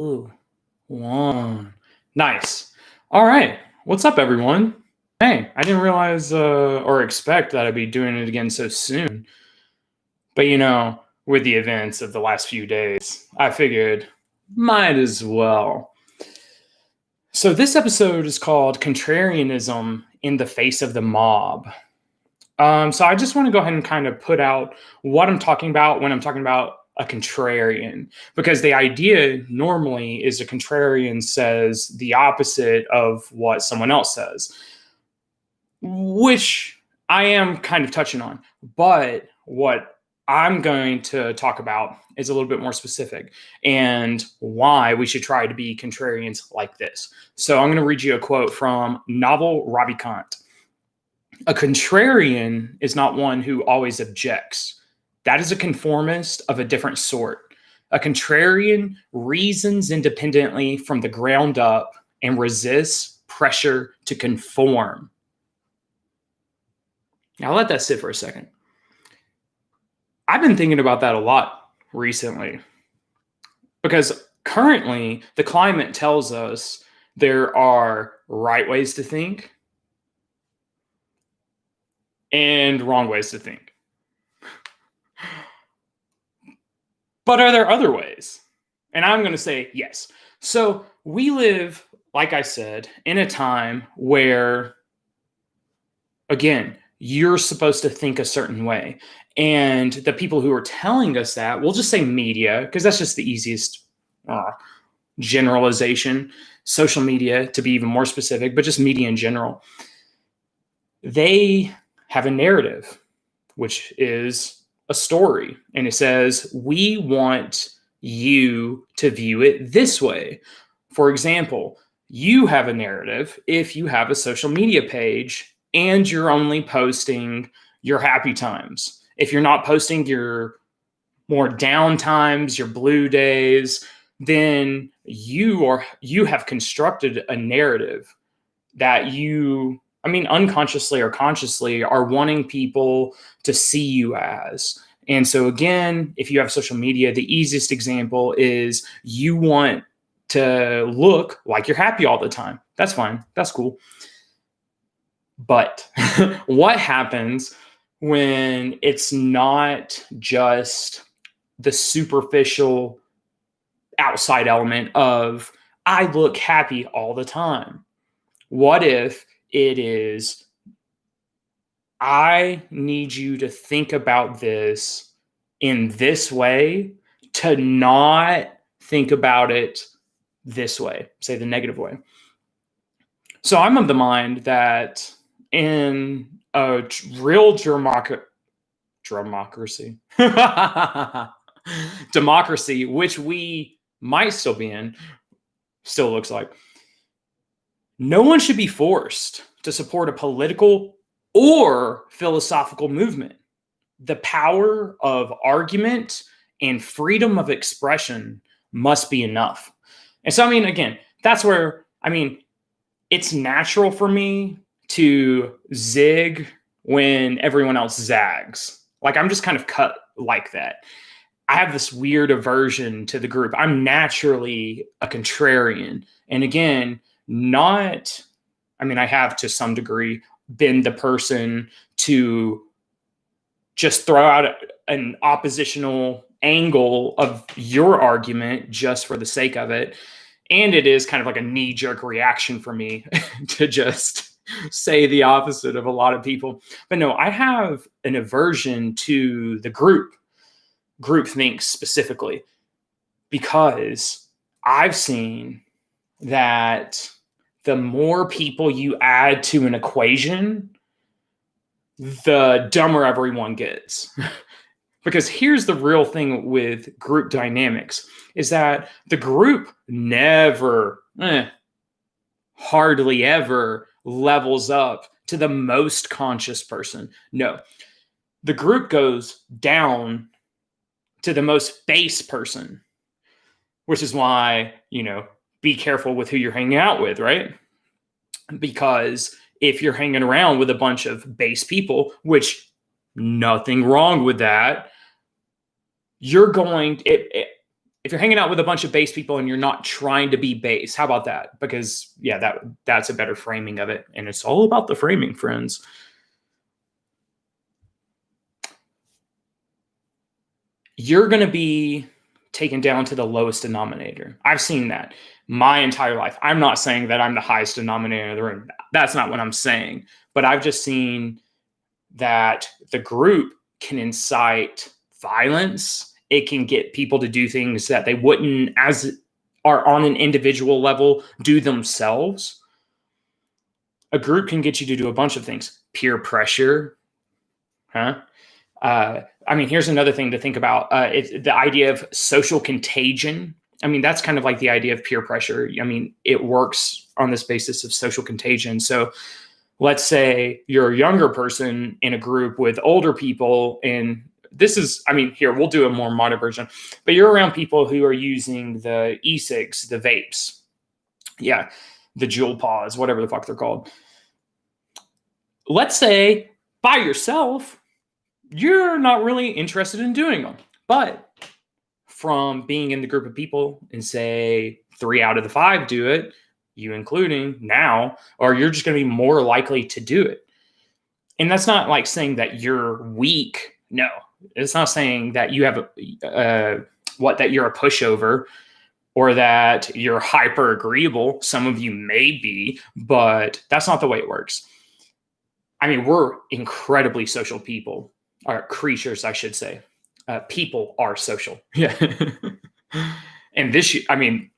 Ooh, one. Nice. All right. What's up, everyone? Hey, I didn't realize or expect that I'd be doing it again so soon. But with the events of the last few days, I figured might as well. So this episode is called Contrarianism in the Face of the Mob. So I just want to go ahead and kind of put out what I'm talking about when I'm talking about a contrarian, because the idea normally is a contrarian says the opposite of what someone else says, which I am kind of touching on. But what I'm going to talk about is a little bit more specific and why we should try to be contrarians like this. So I'm going to read you a quote from Naval Ravikant. A contrarian is not one who always objects. That is a conformist of a different sort. A contrarian reasons independently from the ground up and resists pressure to conform. Now let that sit for a second. I've been thinking about that a lot recently because currently the climate tells us there are right ways to think and wrong ways to think. But are there other ways? And I'm going to say yes. So we live, like I said, in a time where, again, you're supposed to think a certain way. And the people who are telling us that, we'll just say media, because that's just the easiest generalization. Social media, to be even more specific, but just media in general. They have a narrative, which is a story. And it says, we want you to view it this way. For example, you have a narrative if you have a social media page and you're only posting your happy times. If you're not posting your more down times, your blue days, then you have constructed a narrative that you, unconsciously or consciously, are wanting people to see you as. And so again, if you have social media, the easiest example is you want to look like you're happy all the time. That's fine. That's cool. But what happens when it's not just the superficial outside element of I look happy all the time? What if it is, I need you to think about this in this way, to not think about it this way, say the negative way. So I'm of the mind that in a real democracy, which we might still be in, still looks like, no one should be forced to support a political or philosophical movement. The power of argument and freedom of expression must be enough. And so, again, that's where, it's natural for me to zig when everyone else zags. Like, I'm just kind of cut like that. I have this weird aversion to the group. I'm naturally a contrarian. And again, I have to some degree been the person to just throw out an oppositional angle of your argument just for the sake of it. And it is kind of like a knee-jerk reaction for me to just say the opposite of a lot of people. But no, I have an aversion to the groupthink specifically, because I've seen that the more people you add to an equation, the dumber everyone gets. Because here's the real thing with group dynamics, is that the group never, hardly ever levels up to the most conscious person. No, the group goes down to the most base person, which is why, be careful with who you're hanging out with, right? Because if you're hanging around with a bunch of base people, which nothing wrong with that, you're going, if you're hanging out with a bunch of base people and you're not trying to be base, how about that? Because yeah, that's a better framing of it. And it's all about the framing, friends. You're going to be taken down to the lowest denominator. I've seen that my entire life. I'm not saying that I'm the highest denominator in the room. That's not what I'm saying. But I've just seen that the group can incite violence. It can get people to do things that they wouldn't, as are on an individual level, do themselves. A group can get you to do a bunch of things. Peer pressure, huh? I mean, here's another thing to think about. It's the idea of social contagion. I mean, that's kind of like the idea of peer pressure. I mean, it works on this basis of social contagion. So let's say you're a younger person in a group with older people, and this is, I mean, here, we'll do a more modern version, but you're around people who are using the e-cigs, the vapes. Yeah, the Juul Paws, whatever the fuck they're called. Let's say by yourself, you're not really interested in doing them. But from being in the group of people and say 3 out of the 5 do it, you including now, or you're just going to be more likely to do it. And that's not like saying that you're weak. No, it's not saying that you have that you're a pushover or that you're hyper agreeable. Some of you may be, but that's not the way it works. I mean, we're incredibly social people. Or creatures, I should say. People are social. Yeah. And I mean,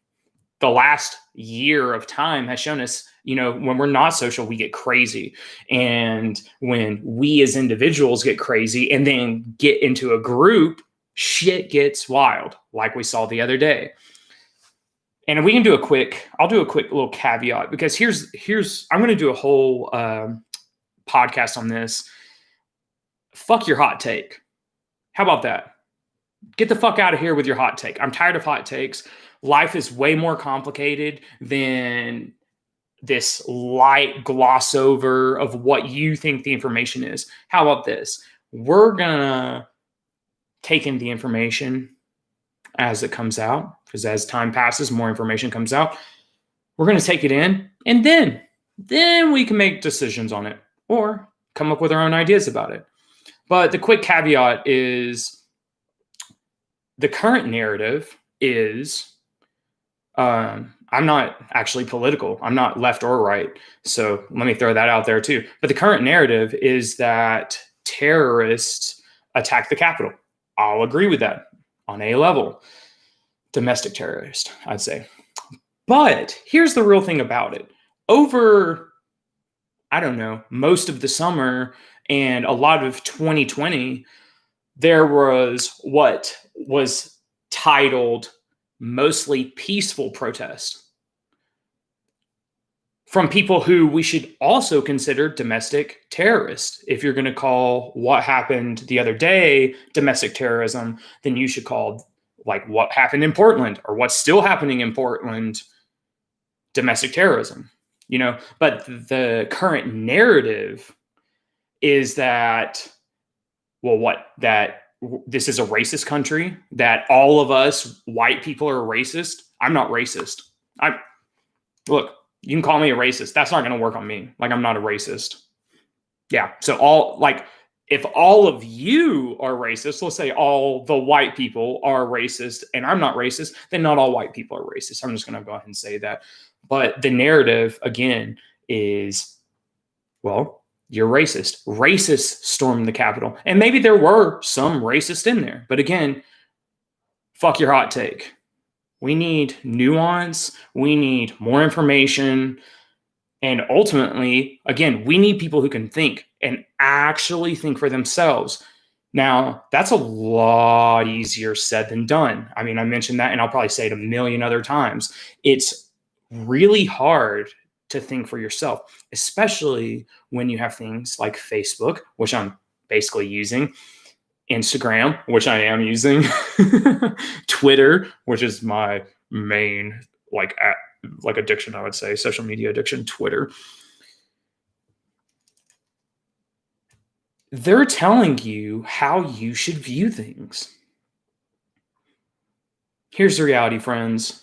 the last year of time has shown us, when we're not social, we get crazy. And when we as individuals get crazy and then get into a group, shit gets wild, like we saw the other day. And I'll do a quick little caveat, because I'm going to do a whole podcast on this. Fuck your hot take. How about that? Get the fuck out of here with your hot take. I'm tired of hot takes. Life is way more complicated than this light gloss over of what you think the information is. How about this? We're going to take in the information as it comes out, because as time passes, more information comes out. We're going to take it in, and then we can make decisions on it or come up with our own ideas about it. But the quick caveat is the current narrative is, I'm not actually political. I'm not left or right. So let me throw that out there too. But the current narrative is that terrorists attack the Capitol. I'll agree with that on a level. Domestic terrorist, I'd say. But here's the real thing about it. Over, I don't know, most of the summer and a lot of 2020, there was what was titled mostly peaceful protest from people who we should also consider domestic terrorists. If you're going to call what happened the other day domestic terrorism, then you should call like what happened in Portland or what's still happening in Portland domestic terrorism, but the current narrative is that, that this is a racist country, that all of us white people are racist. I'm not racist. Look, you can call me a racist. That's not going to work on me. Like, I'm not a racist. Yeah. So if all of you are racist, let's say all the white people are racist and I'm not racist, then not all white people are racist. I'm just going to go ahead and say that. But the narrative, again, is, you're racist. Racists stormed the Capitol. And maybe there were some racists in there. But again, fuck your hot take. We need nuance. We need more information. And ultimately, again, we need people who can think and actually think for themselves. Now, that's a lot easier said than done. I mean, I mentioned that, and I'll probably say it a million other times. It's really hard to think for yourself, especially when you have things like Facebook, which I'm basically using, Instagram, which I am using, Twitter, which is my main addiction, I would say, social media addiction, Twitter. They're telling you how you should view things. Here's the reality, friends.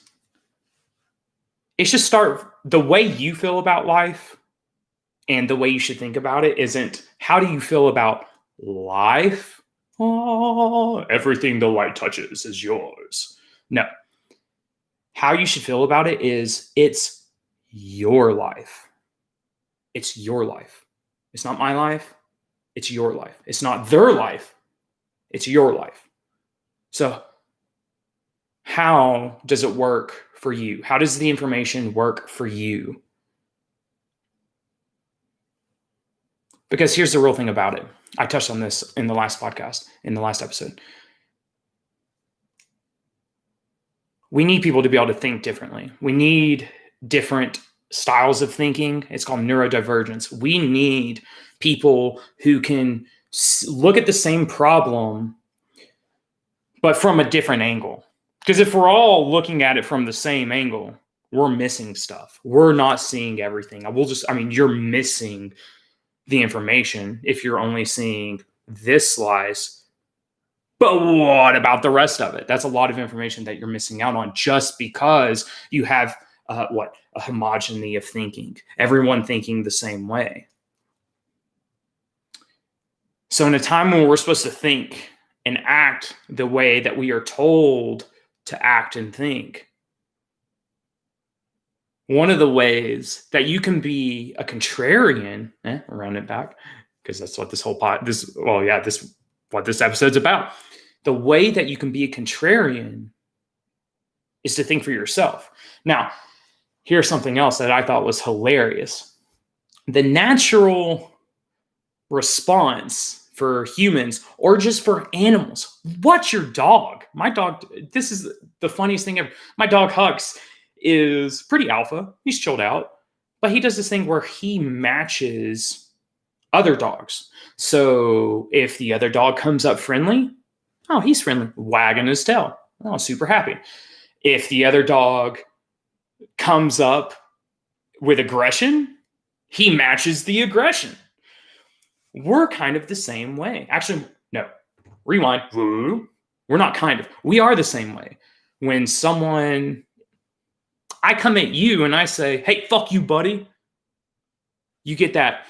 It should start the way you feel about life, and the way you should think about it isn't how do you feel about life? Oh, everything the light touches is yours. No. How you should feel about it is it's your life. It's your life. It's not my life. It's your life. It's not their life. It's your life. So, how does it work for you? How does the information work for you? Because here's the real thing about it. I touched on this in the last podcast, in the last episode. We need people to be able to think differently. We need different styles of thinking. It's called neurodivergence. We need people who can look at the same problem, but from a different angle. Because if we're all looking at it from the same angle, we're missing stuff. We're not seeing everything. You're missing the information if you're only seeing this slice. But what about the rest of it? That's a lot of information that you're missing out on just because you have a homogeny of thinking, everyone thinking the same way. So in a time when we're supposed to think and act the way that we are told to act and think, one of the ways that you can be a contrarian, round it back, because that's what what this episode's about. The way that you can be a contrarian is to think for yourself. Now, here's something else that I thought was hilarious. The natural response for humans or just for animals. Watch your dog. My dog, this is the funniest thing ever. My dog Hux is pretty alpha. He's chilled out, but he does this thing where he matches other dogs. So if the other dog comes up friendly, oh, he's friendly, wagging his tail. Oh, super happy. If the other dog comes up with aggression, he matches the aggression. We're kind of the same way. Actually, no, rewind. We're not kind of. We are the same way. When I come at you and I say, hey, fuck you, buddy. You get that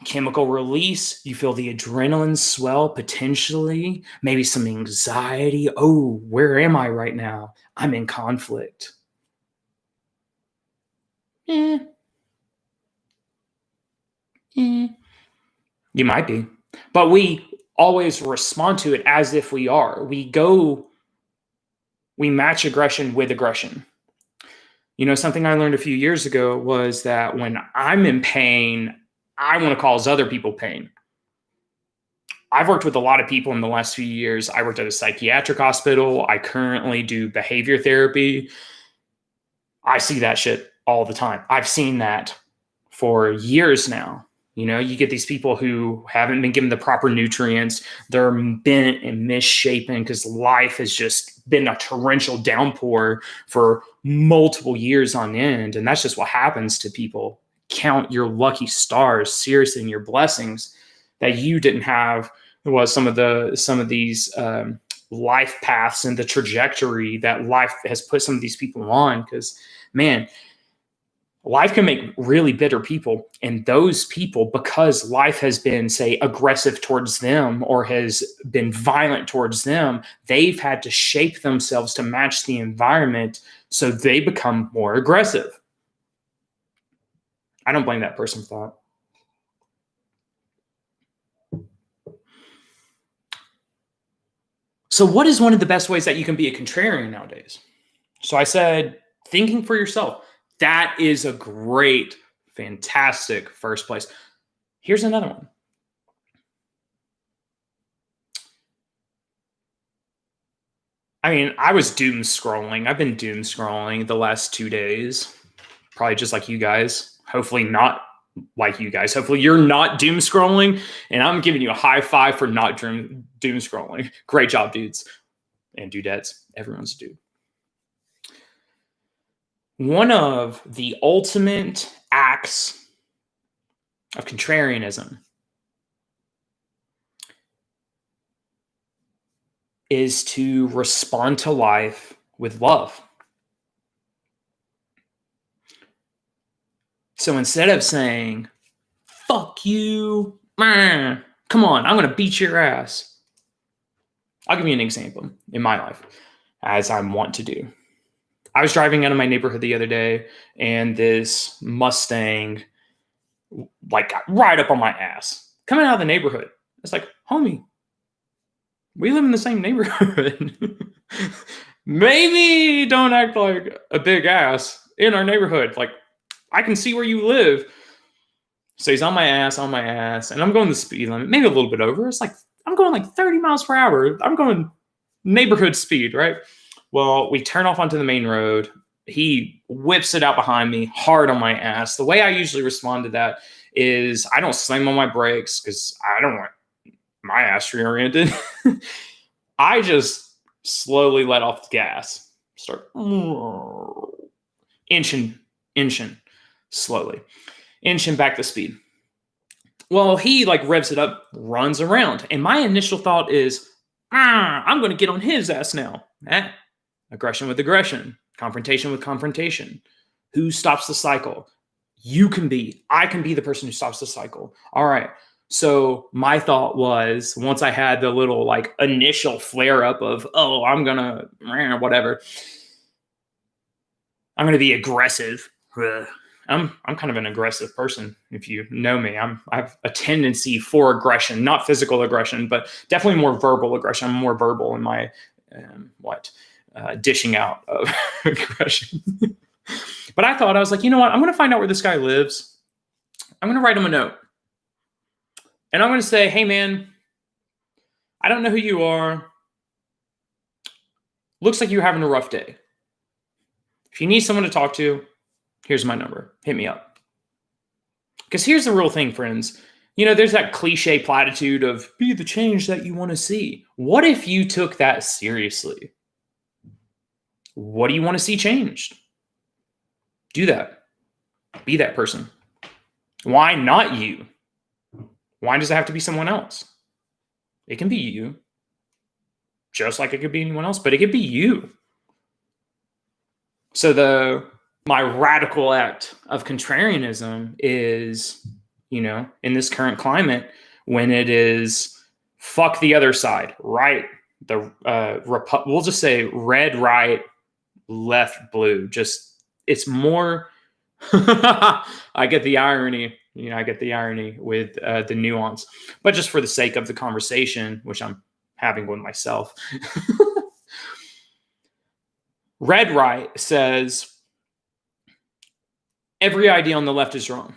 chemical release. You feel the adrenaline swell, potentially, maybe some anxiety. Oh, where am I right now? I'm in conflict. You might be. But we always respond to it as if we are. We match aggression with aggression. You know, something I learned a few years ago was that when I'm in pain, I want to cause other people pain. I've worked with a lot of people in the last few years. I worked at a psychiatric hospital. I currently do behavior therapy. I see that shit all the time. I've seen that for years now. You know, you get these people who haven't been given the proper nutrients. They're bent and misshapen because life has just been a torrential downpour for multiple years on end. And that's just what happens to people. Count your lucky stars, seriously, and your blessings that you didn't have. Well, some of these life paths and the trajectory that life has put some of these people on. Because, man, life can make really bitter people, and those people, because life has been, say, aggressive towards them or has been violent towards them, they've had to shape themselves to match the environment, so they become more aggressive. I don't blame that person for that. So what is one of the best ways that you can be a contrarian nowadays? So I said, thinking for yourself. That is a great, fantastic first place. Here's another one. I mean, I was doom scrolling. I've been doom scrolling the last 2 days. Probably just like you guys. Hopefully not like you guys. Hopefully you're not doom scrolling. And I'm giving you a high five for not doom scrolling. Great job, dudes and dudettes. Everyone's a dude. One of the ultimate acts of contrarianism is to respond to life with love. So instead of saying, fuck you, come on, I'm going to beat your ass. I'll give you an example in my life, as I'm wont to do. I was driving out of my neighborhood the other day, and this Mustang like got right up on my ass coming out of the neighborhood. It's like, homie, we live in the same neighborhood. Maybe don't act like a big ass in our neighborhood. Like, I can see where you live. So he's on my ass, and I'm going the speed limit, maybe a little bit over. It's like, I'm going like 30 miles per hour. I'm going neighborhood speed, right? Well, we turn off onto the main road. He whips it out behind me hard on my ass. The way I usually respond to that is I don't slam on my brakes because I don't want my ass reoriented. I just slowly let off the gas, start inching slowly, inching back the speed. Well, he like revs it up, runs around. And my initial thought is, I'm going to get on his ass now. Aggression with aggression, confrontation with confrontation. Who stops the cycle? You can be. I can be the person who stops the cycle. All right. So my thought was, once I had the little like initial flare up of, oh, I'm going to whatever. I'm going to be aggressive. I'm kind of an aggressive person. If you know me, I have a tendency for aggression, not physical aggression, but definitely more verbal aggression. I'm more verbal in my dishing out of aggression. But I was like, you know what? I'm going to find out where this guy lives. I'm going to write him a note. And I'm going to say, hey, man, I don't know who you are. Looks like you're having a rough day. If you need someone to talk to, here's my number. Hit me up. Because here's the real thing, friends. You know, there's that cliche platitude of be the change that you want to see. What if you took that seriously? What do you want to see changed? Do that. Be that person. Why not you? Why does it have to be someone else? It can be you. Just like it could be anyone else, but it could be you. So my radical act of contrarianism is, you know, in this current climate, when it is fuck the other side, right? We'll just say red, right, left, blue. Just, it's more, I get the irony, I get the irony with the nuance, but just for the sake of the conversation, which I'm having with myself. Red right says every idea on the left is wrong.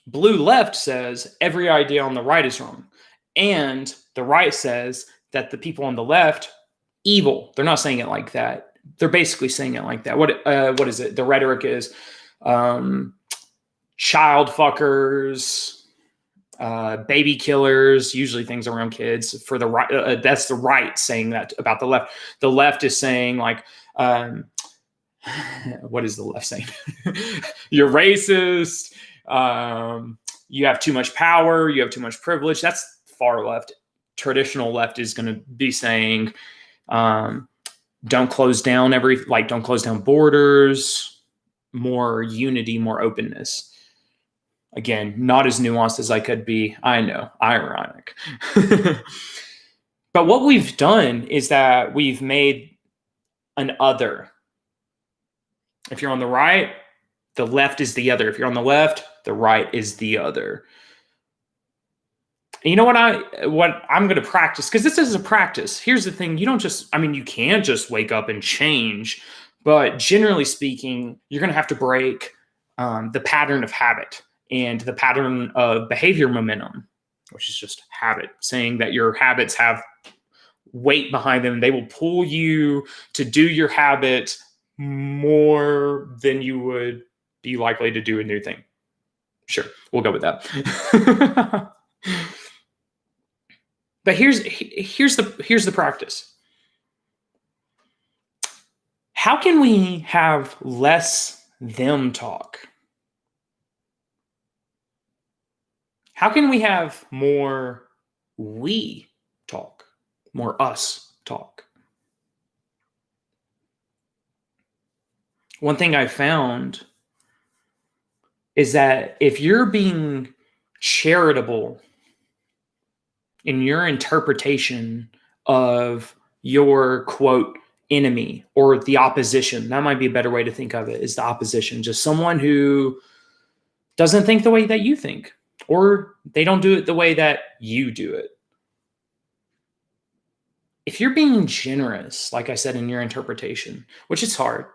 Blue left says every idea on the right is wrong. And the right says that the people on the left, evil. They're not saying it like that. They're basically saying it like that. What is it? The rhetoric is child fuckers, baby killers, usually things around kids. For the right, that's the right saying that about the left. The left is saying like, what is the left saying? You're racist. You have too much power. You have too much privilege. That's far left. Traditional left is going to be saying, don't close down don't close down borders, more unity, more openness. Again, not as nuanced as I could be. I know, ironic. But what we've done is that we've made an other. If you're on the right, the left is the other. If you're on the left, the right is the other. And you know what I'm going to practice, because this is a practice. Here's the thing. You can't just wake up and change, but generally speaking, you're going to have to break the pattern of habit and the pattern of behavior momentum, which is just habit, saying that your habits have weight behind them. They will pull you to do your habit more than you would be likely to do a new thing. Sure, we'll go with that. But here's the practice. How can we have less them talk? How can we have more we talk, more us talk? one thing I found is that if you're being charitable in your interpretation of your quote enemy or the opposition, that might be a better way to think of it, is the opposition, just someone who doesn't think the way that you think, or they don't do it the way that you do it. If you're being generous, like I said, in your interpretation, which is hard,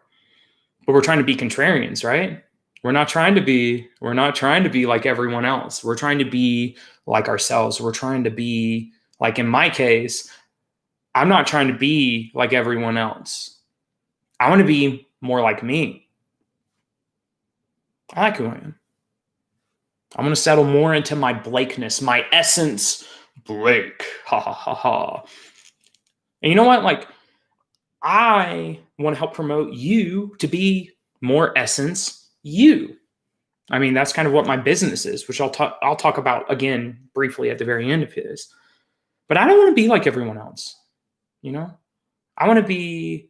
but we're trying to be contrarians, right? We're not trying to be like everyone else. We're trying to be like ourselves. We're trying to be, like in my case, I'm not trying to be like everyone else. I want to be more like me. I like who I am. I'm going to settle more into my Blakeness, my essence, Blake. Ha ha ha ha. And you know what? Like, I want to help promote you to be more essence you. I mean, that's kind of what my business is, which I'll talk about again briefly at the very end of his. But I don't want to be like everyone else. You know, I want to be,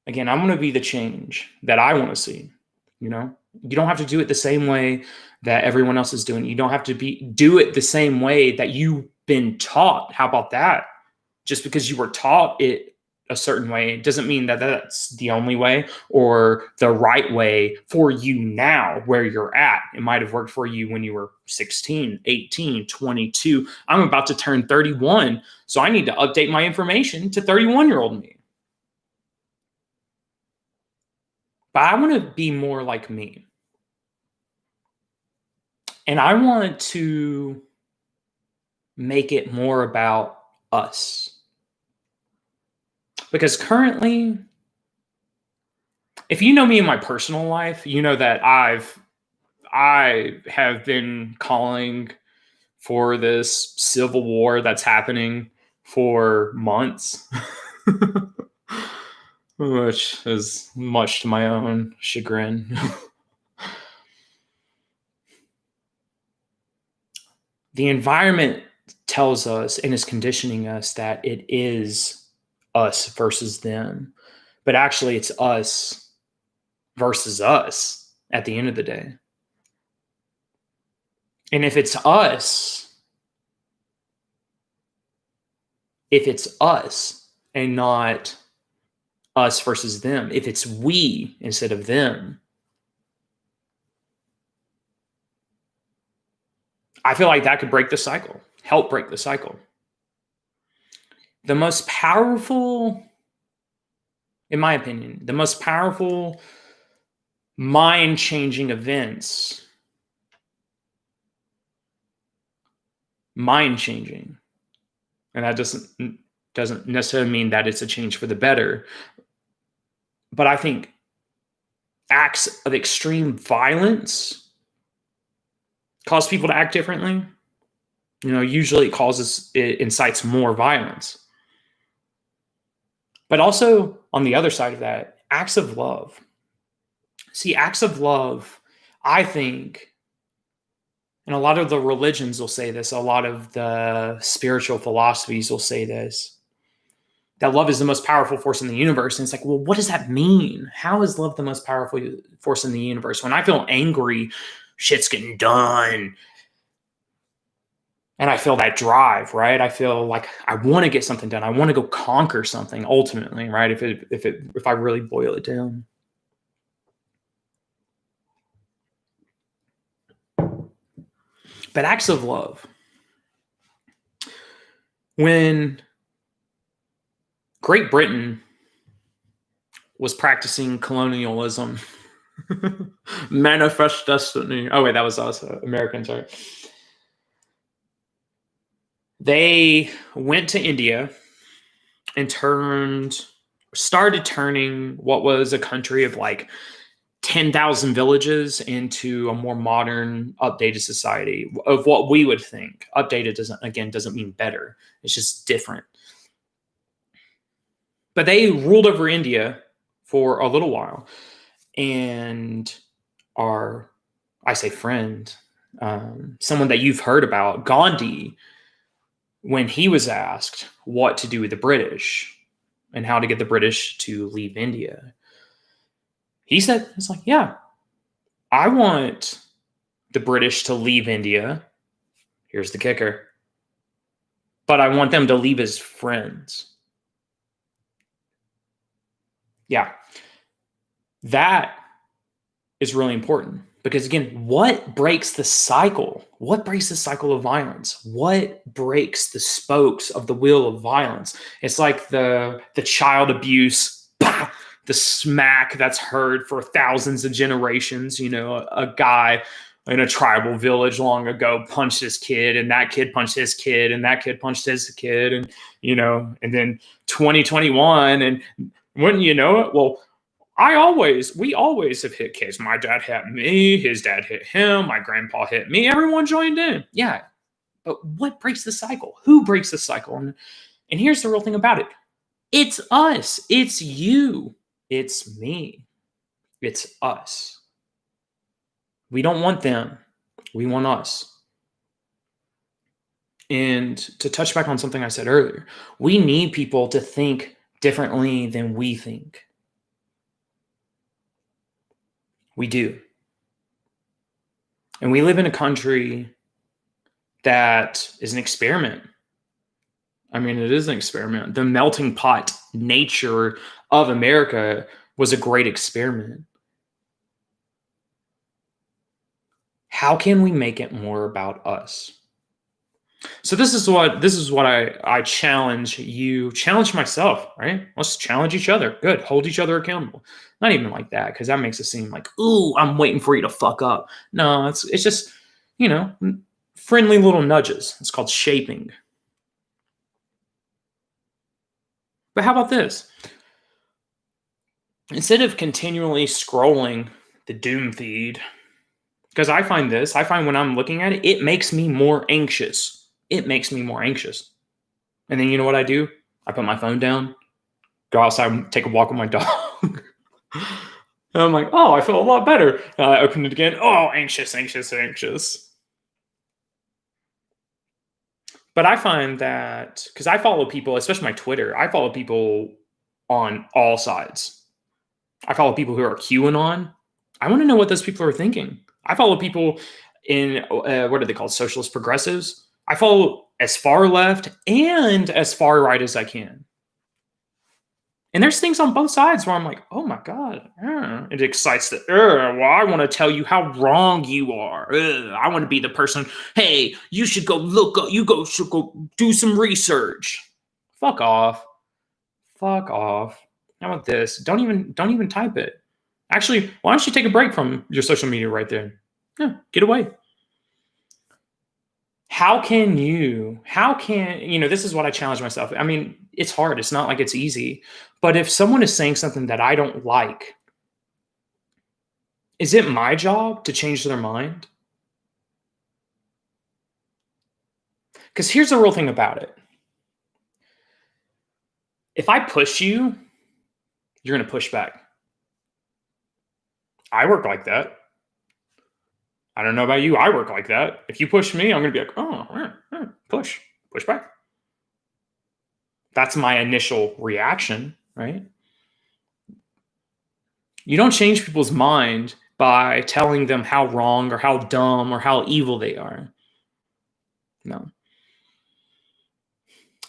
again, I want to be the change that I want to see. You know, you don't have to do it the same way that everyone else is doing. You don't have to do it the same way that you've been taught. How about that? Just because you were taught it a certain way doesn't mean that that's the only way or the right way for you now where you're at. It might have worked for you when you were 16, 18, 22. I'm about to turn 31, so I need to update my information to 31-year-old me. But I want to be more like me. And I want to make it more about us. Because currently, if you know me in my personal life, you know that I have been calling for this civil war that's happening for months, which is much to my own chagrin. The environment tells us and is conditioning us that it is us versus them, but actually it's us versus us at the end of the day. And if it's us and not us versus them, if it's we instead of them, I feel like that could break the cycle, help break the cycle. The most powerful, in my opinion, the most powerful mind-changing events, mind-changing, and that doesn't necessarily mean that it's a change for the better, but I think acts of extreme violence cause people to act differently. You know, usually it incites more violence. But also, on the other side of that, acts of love. See, acts of love, I think, and a lot of the religions will say this, a lot of the spiritual philosophies will say this, that love is the most powerful force in the universe. And it's like, well, what does that mean? How is love the most powerful force in the universe? When I feel angry, shit's getting done. And I feel that drive, right? I feel like I want to get something done. I want to go conquer something ultimately, right? If I really boil it down. But acts of love. When Great Britain was practicing colonialism, manifest destiny. Oh wait, that was us, Americans, right? They went to India and started turning what was a country of like 10,000 villages into a more modern, updated society of what we would think. Updated doesn't mean better. It's just different. But they ruled over India for a little while. And I say friend, someone that you've heard about, Gandhi, when he was asked what to do with the British and how to get the British to leave India, He said, it's like, yeah, I want the British to leave India. Here's the kicker. But I want them to leave as friends. Yeah. That is really important because, again, what breaks the cycle? What breaks the cycle of violence? What breaks the spokes of the wheel of violence? It's like the child abuse, the smack that's heard for thousands of generations. A guy in a tribal village long ago punched his kid, and that kid punched his kid, and that kid punched his kid, and and then 2021, and wouldn't you know it? Well, we always have hit kids. My dad hit me, his dad hit him, my grandpa hit me, everyone joined in. Yeah. But what breaks the cycle? Who breaks the cycle? And here's the real thing about it. It's us. It's you. It's me. It's us. We don't want them. We want us. And to touch back on something I said earlier, we need people to think differently than we think. We do. And we live in a country that is an experiment. I mean, it is an experiment. The melting pot nature of America was a great experiment. How can we make it more about us? So this is what I challenge you, challenge myself, right? Let's challenge each other. Good. Hold each other accountable. Not even like that, because that makes it seem like, ooh, I'm waiting for you to fuck up. No, it's just, friendly little nudges. It's called shaping. But how about this? Instead of continually scrolling the doom feed, because I find when I'm looking at it, it makes me more anxious. It makes me more anxious. And then you know what I do? I put my phone down, go outside, take a walk with my dog. And I'm like, oh, I feel a lot better. I open it again. Oh, anxious. But I find that, because I follow people, especially my Twitter, I follow people on all sides. I follow people who are QAnon. I want to know what those people are thinking. I follow people in, what are they called? Socialist progressives. I follow as far left and as far right as I can. And there's things on both sides where I'm like, oh my God. It excites the, well, I want to tell you how wrong you are. I want to be the person, hey, you should go look up, should go do some research. Fuck off. How about this? Don't even type it. Actually, why don't you take a break from your social media right there? Yeah, get away. How can this is what I challenge myself. I mean, it's hard. It's not like it's easy. But if someone is saying something that I don't like, is it my job to change their mind? Because here's the real thing about it. If I push you, you're going to push back. I work like that. I don't know about you. I work like that. If you push me, I'm going to be like, oh, push back. That's my initial reaction, right? You don't change people's mind by telling them how wrong or how dumb or how evil they are. No.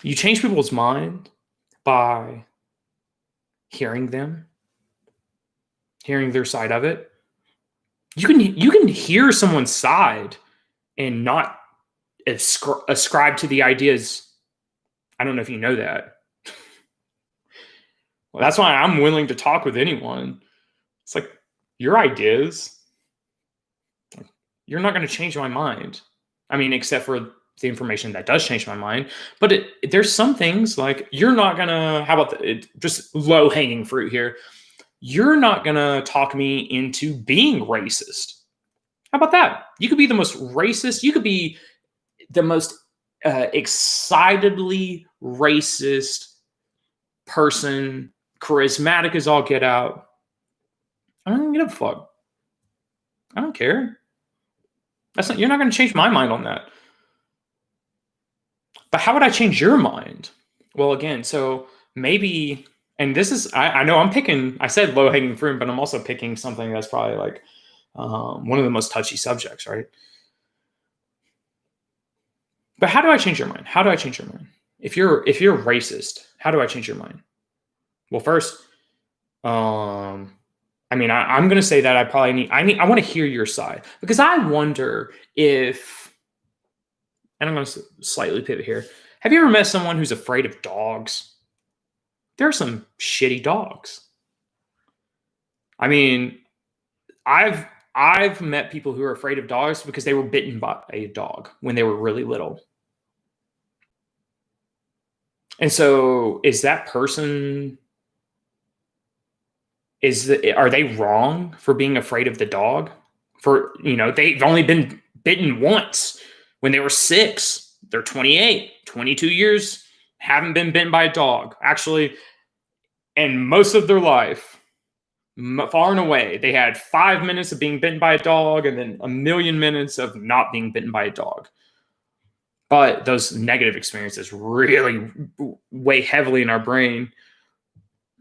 You change people's mind by hearing them, hearing their side of it. You can hear someone's side and not ascribe to the ideas. I don't know if you know that. Well, that's why I'm willing to talk with anyone. It's like, your ideas, you're not going to change my mind. I mean, except for the information that does change my mind. But there's some things like, you're not going to, how about just low hanging fruit here. You're not going to talk me into being racist. How about that? You could be the most racist. You could be the most excitedly racist person, charismatic as all get out. I don't even give a fuck. I don't care. You're not going to change my mind on that. But how would I change your mind? Well, again, so maybe, and this is, I know I'm picking, I said low hanging fruit, but I'm also picking something that's probably like one of the most touchy subjects, right? But how do I change your mind? How do I change your mind? If you're racist, how do I change your mind? Well, first, I mean, I'm going to say that I want to hear your side, because I wonder if, and I'm going to slightly pivot here. Have you ever met someone who's afraid of dogs? There are some shitty dogs. I mean, I've met people who are afraid of dogs because they were bitten by a dog when they were really little. And so is that person, are they wrong for being afraid of the dog? For, they've only been bitten once when they were 6. They're 28, 22 years, haven't been bitten by a dog. Actually, and most of their life, far and away, they had 5 minutes of being bitten by a dog and then a million minutes of not being bitten by a dog. But those negative experiences really weigh heavily in our brain.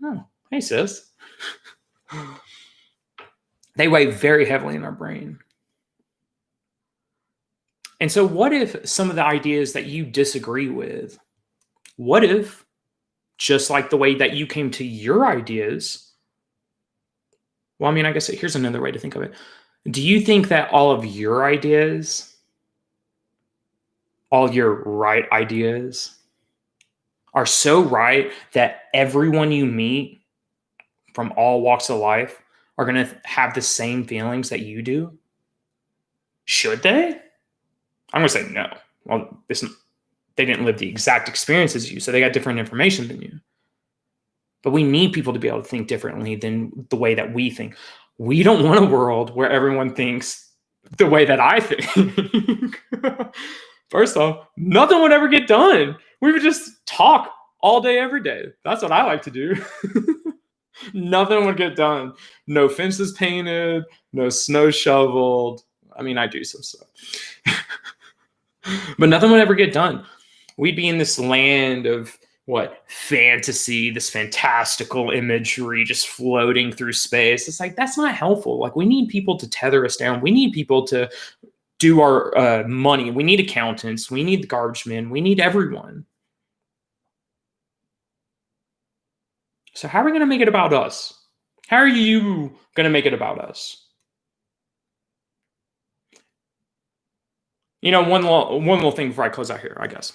Oh, hey, sis. They weigh very heavily in our brain. And so what if some of the ideas that you disagree with, what if, just like the way that you came to your ideas, well, I mean, I guess here's another way to think of it. Do you think that all of your ideas, all your right ideas, are so right that everyone you meet from all walks of life are going to have the same feelings that you do? Should they? I'm going to say no. Well, they didn't live the exact experience as you, so they got different information than you. But we need people to be able to think differently than the way that we think. We don't want a world where everyone thinks the way that I think. First off, nothing would ever get done. We would just talk all day, every day. That's what I like to do. Nothing would get done. No fences painted, no snow shoveled. I mean, I do some stuff. But nothing would ever get done. We'd be in this land of fantasy, this fantastical imagery just floating through space. It's like, that's not helpful. Like, we need people to tether us down. We need people to do our money. We need accountants. We need the garbage men. We need everyone. So how are we going to make it about us? How are you going to make it about us? One little thing before I close out here, I guess.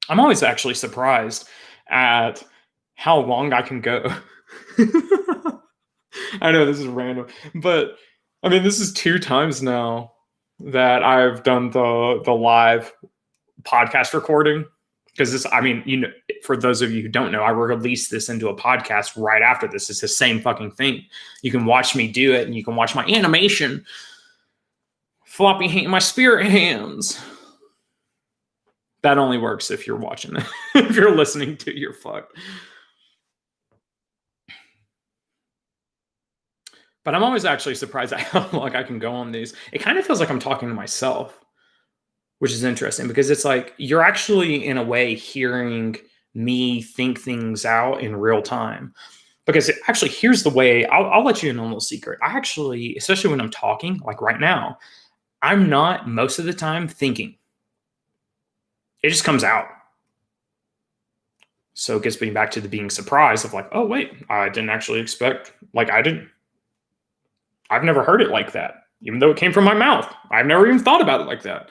I'm always actually surprised at how long I can go. I know this is random, but I mean, this is 2 times now that I've done the live podcast recording. Because for those of you who don't know, I released this into a podcast right after this. It's the same fucking thing. You can watch me do it, and you can watch my animation. My spirit hands. That only works if you're watching it. If you're listening to it, you're fucked. But I'm always actually surprised at how long I can go on these. It kind of feels like I'm talking to myself, which is interesting, because it's like you're actually, in a way, hearing me think things out in real time. Because actually, here's the way, I'll let you in on a little secret. I actually, especially when I'm talking, like right now, I'm not most of the time thinking. It just comes out. So it gets me back to the being surprised of like, oh, wait, I didn't actually expect, I've never heard it like that, even though it came from my mouth. I've never even thought about it like that.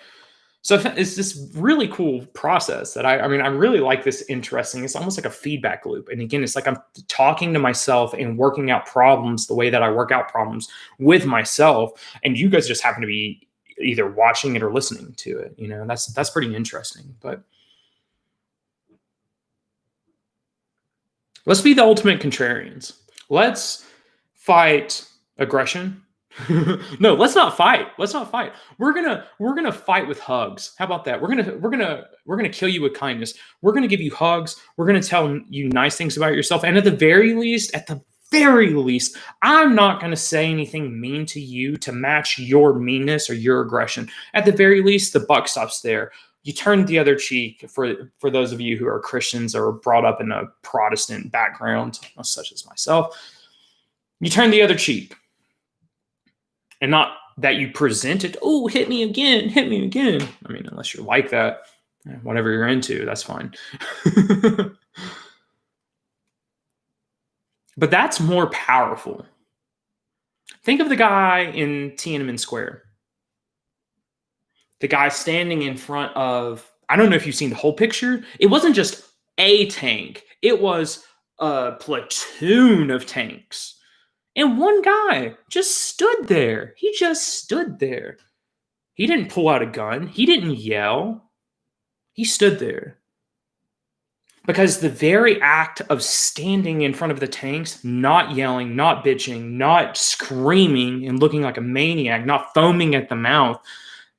So it's this really cool process that I really like this interesting. It's almost like a feedback loop. And again, it's like I'm talking to myself and working out problems the way that I work out problems with myself. And you guys just happen to be either watching it or listening to it. That's pretty interesting. But let's be the ultimate contrarians. Let's fight aggression. No, let's not fight. We're gonna fight with hugs. How about that? We're gonna kill you with kindness. We're gonna give you hugs. We're gonna tell you nice things about yourself. And at the very least, I'm not gonna say anything mean to you to match your meanness or your aggression. At the very least, the buck stops there. you turn the other cheek for those of you who are Christians or brought up in a Protestant background, such as myself. You turn the other cheek. And not that you present it, oh, hit me again. I mean, unless you're like that, whatever you're into, that's fine. But that's more powerful. Think of the guy in Tiananmen Square. The guy standing in front of, I don't know if you've seen the whole picture. It wasn't just a tank. It was a platoon of tanks. And one guy just stood there. He just stood there. He didn't pull out a gun. He didn't yell. He stood there. Because the very act of standing in front of the tanks, not yelling, not bitching, not screaming and looking like a maniac, not foaming at the mouth,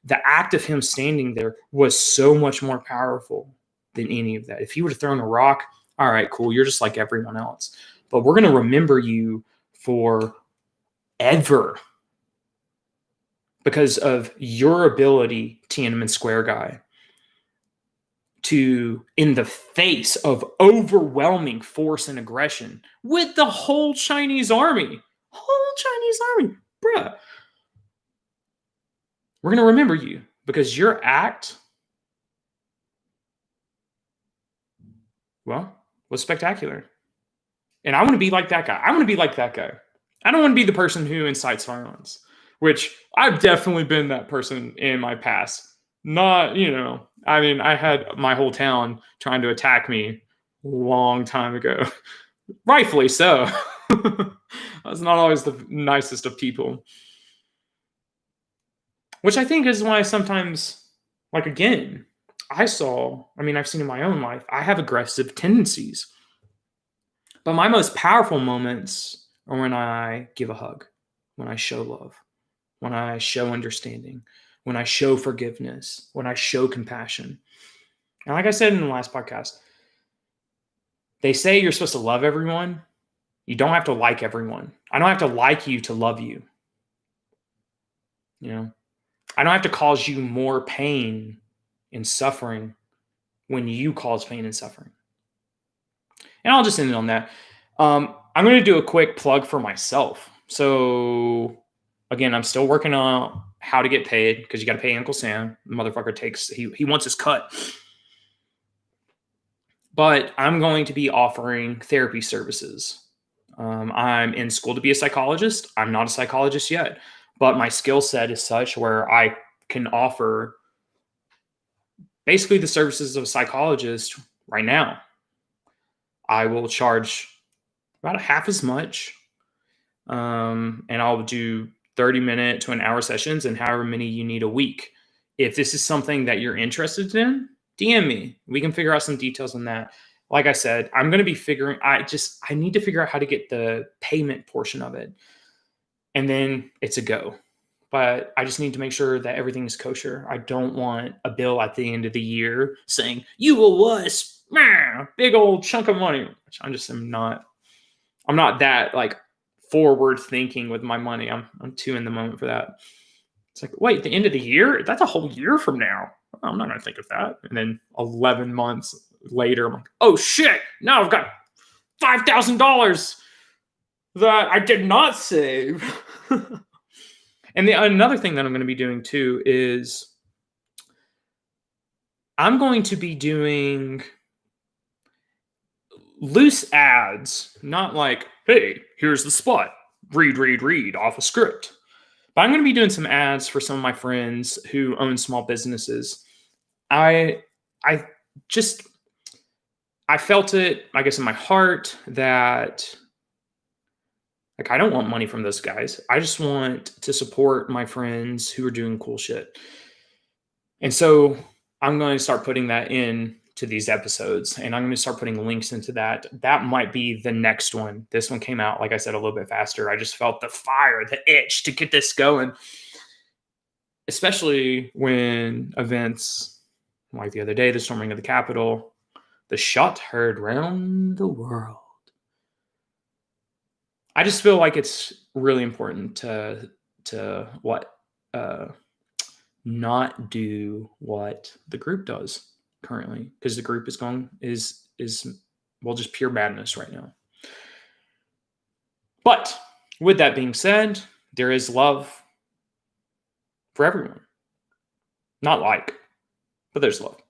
the act of him standing there was so much more powerful than any of that. If he would have thrown a rock, all right, cool, you're just like everyone else. But we're going to remember you forever because of your ability, Tiananmen Square guy, to, in the face of overwhelming force and aggression with the whole Chinese army, bruh, we're going to remember you because your act, well, was spectacular. And I want to be like that guy. I don't want to be the person who incites violence, which I've definitely been that person in my past. Not, I mean, I had my whole town trying to attack me a long time ago. Rightfully so. I was not always the nicest of people. Which I think is why sometimes, like, again, I've seen in my own life, I have aggressive tendencies. But my most powerful moments are when I give a hug, when I show love, when I show understanding, when I show forgiveness, when I show compassion. And like I said in the last podcast, they say you're supposed to love everyone. You don't have to like everyone. I don't have to like you to love you. I don't have to cause you more pain and suffering when you cause pain and suffering. And I'll just end it on that. I'm going to do a quick plug for myself. So again, I'm still working on how to get paid because you got to pay Uncle Sam. The motherfucker he wants his cut. But I'm going to be offering therapy services. I'm in school to be a psychologist. I'm not a psychologist yet, but my skill set is such where I can offer basically the services of a psychologist right now. I will charge about half as much, and I'll do 30-minute to an hour sessions and however many you need a week. If this is something that you're interested in, DM me. We can figure out some details on that. Like I said, I'm going to be I need to figure out how to get the payment portion of it. And then it's a go. But I just need to make sure that everything is kosher. I don't want a bill at the end of the year saying, you owe us big old chunk of money. Which I'm not that like forward thinking with my money. I'm too in the moment for that. It's like, wait, the end of the year? That's a whole year from now. I'm not going to think of that. And then 11 months later, I'm like, oh shit, now I've got $5,000 that I did not save. And another thing that I'm going to be doing too is I'm going to be doing loose ads, not like, hey, here's the spot, read off a script. But I'm going to be doing some ads for some of my friends who own small businesses. I felt it, I guess, in my heart that like I don't want money from those guys. I just want to support my friends who are doing cool shit. And so I'm going to start putting that in to these episodes, and I'm going to start putting links into that. That might be the next one. This one came out, like I said, a little bit faster. I just felt the fire, the itch to get this going, especially when events like the other day, the storming of the Capitol, the shot heard round the world. I just feel like it's really important to not do what the group does currently, because the group is well, just pure madness right now. But with that being said, there is love for everyone. Not like, but there's love.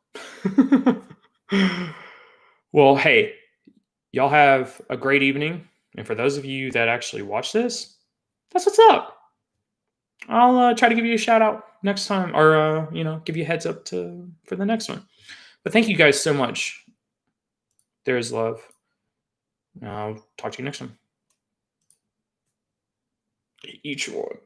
Well, hey, y'all have a great evening. And for those of you that actually watch this, that's what's up. I'll try to give you a shout out next time, or give you a heads up for the next one. But thank you guys so much. There is love. I'll talk to you next time. Each one.